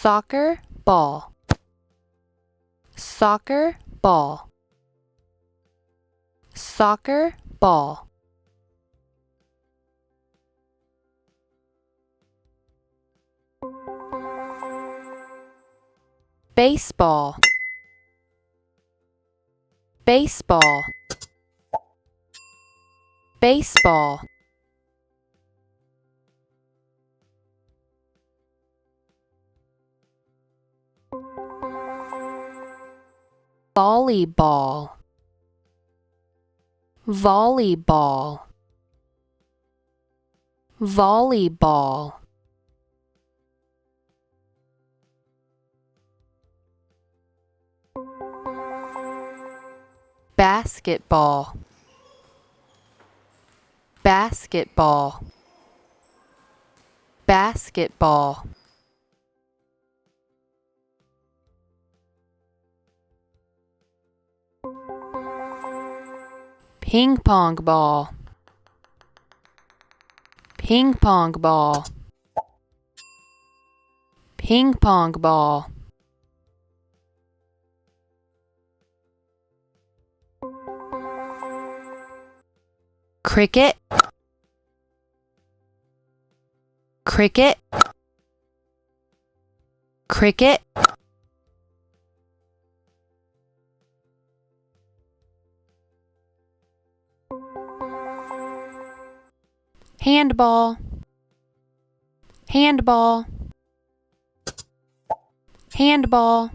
soccer ball, soccer ball, soccer ball. Baseball, baseball, baseball. Volleyball, volleyball, volleyball. Basketball, basketball, basketball. Ping pong ball, ping pong ball, ping pong ball. Cricket, cricket, cricket. Handball, handball, handball.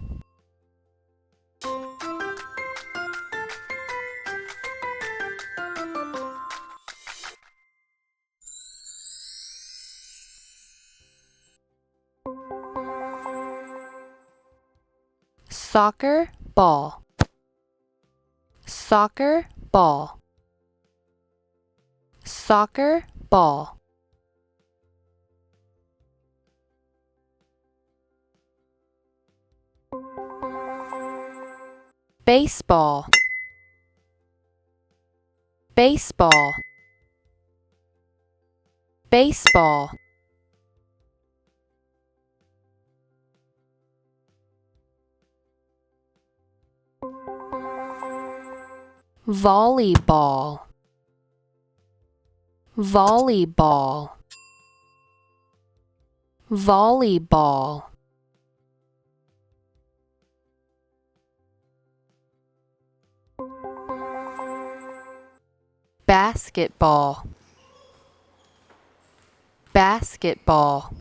Soccer ball, soccer ball, soccer ball. Baseball, baseball, baseball. Volleyball, volleyball, volleyball. Basketball, basketball,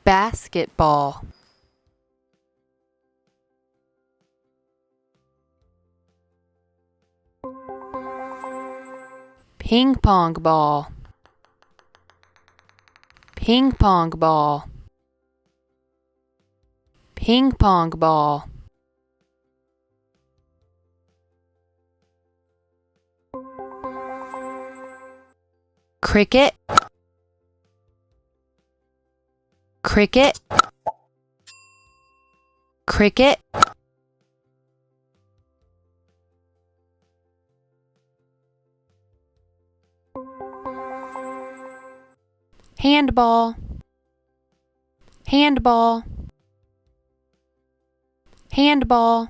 basketball. Ping pong ball, ping pong ball, ping pong ball. Cricket, cricket, cricket. Handball, handball, handball.